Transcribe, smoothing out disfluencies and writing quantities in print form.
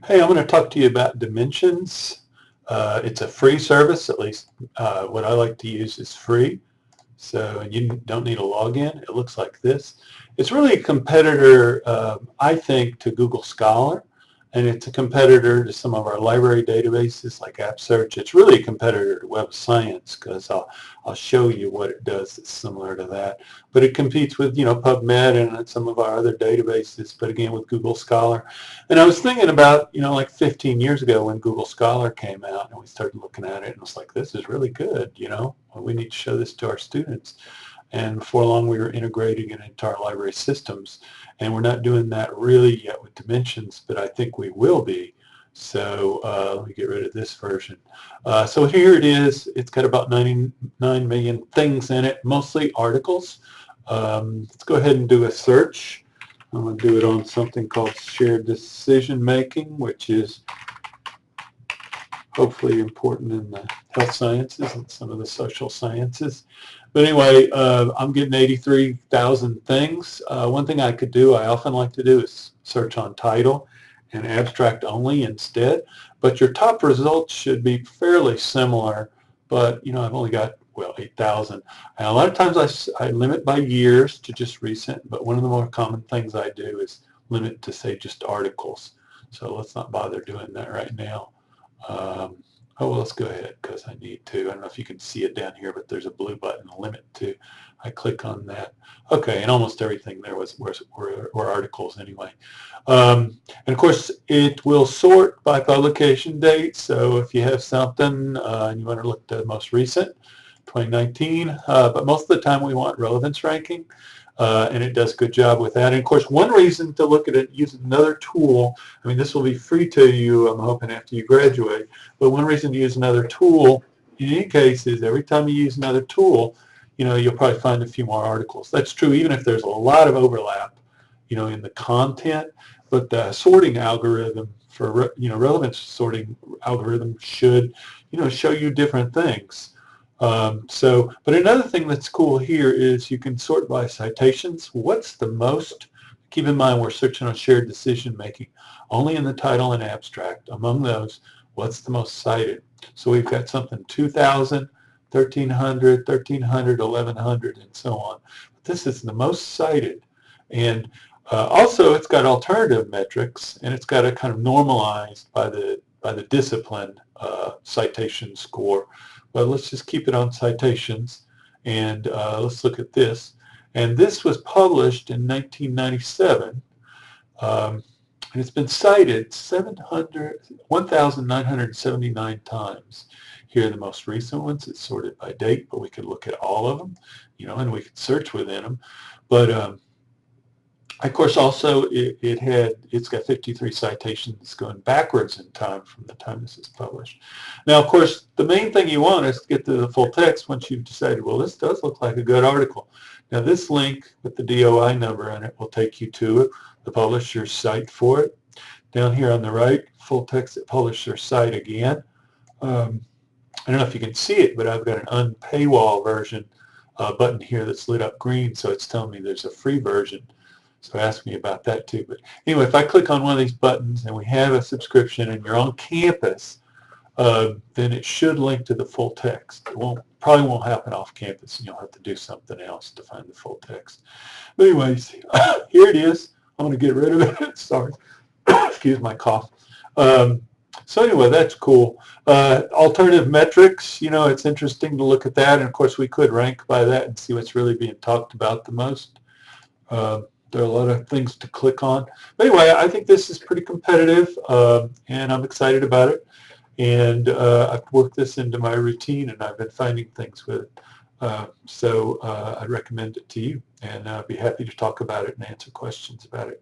Hey, I'm going to talk to you about Dimensions. It's a free service, at least what I like to use is free. So and you don't need a login. It looks like this. It's really a competitor, I think, to Google Scholar, and it's a competitor to some of our library databases like AppSearch. It's really a competitor to Web of Science because I'll show you what it does that's similar to that. But it competes with, PubMed and some of our other databases, but again with Google Scholar. And I was thinking about, like 15 years ago when Google Scholar came out and we started looking at it and it was like, this is really good, Well, we need to show this to our students. And before long we were integrating it into our library systems. And we're not doing that really yet with Dimensions, but I think we will be. So let me get rid of this version. So here it is. It's got about 99 million things in it, mostly articles. Let's go ahead and do a search. I'm going to do it on something called shared decision making, which is hopefully important in the health sciences and some of the social sciences. But anyway, I'm getting 83,000 things. One thing I could do, I often like to do, is search on title and abstract only instead. But your top results should be fairly similar, but I've only got, 8,000. And a lot of times I limit by years to just recent, but one of the more common things I do is limit to, say, just articles. So let's not bother doing that right now. Well, let's go ahead because I need to. I don't know if you can see it down here, but there's a blue button, limit to. I click on that. Okay, and almost everything there were articles anyway. And of course, it will sort by publication date. So if you have something and you want to look at the most recent, 2019, but most of the time we want relevance ranking. And it does a good job with that. And of course, one reason to look at it using another tool, I mean, this will be free to you, I'm hoping, after you graduate, but one reason to use another tool, in any case, is every time you use another tool, you'll probably find a few more articles. That's true even if there's a lot of overlap, in the content, but the sorting algorithm for, relevance sorting algorithm should, show you different things. But another thing that's cool here is you can sort by citations. What's the most? Keep in mind we're searching on shared decision making, only in the title and abstract. Among those, what's the most cited? So we've got something 2,000, 1,300, 1,300, 1,100, and so on. But this is the most cited. And also it's got alternative metrics, and it's got a kind of normalized by the discipline citation score. But let's just keep it on citations, and let's look at this. And this was published in 1997, and it's been cited 1,979 times. Here are the most recent ones. It's sorted by date, but we could look at all of them, and we could search within them. But of course, also it's got 53 citations going backwards in time from the time this is published. Now, of course, the main thing you want is to get to the full text once you've decided, well, this does look like a good article. Now, this link with the DOI number in it will take you to the publisher's site for it. Down here on the right, full text at publisher site again. I don't know if you can see it, but I've got an unpaywall version button here that's lit up green, so it's telling me there's a free version. So ask me about that too. But anyway, if I click on one of these buttons and we have a subscription and you're on campus, then it should link to the full text. It probably won't happen off campus, and you'll have to do something else to find the full text. But anyways, here it is. I'm going to get rid of it. Sorry. Excuse my cough. So anyway, that's cool. Alternative metrics, it's interesting to look at that. And of course, we could rank by that and see what's really being talked about the most. There are a lot of things to click on. But anyway, I think this is pretty competitive, and I'm excited about it. And I've worked this into my routine, and I've been finding things with it. So I'd recommend it to you, and I'd be happy to talk about it and answer questions about it.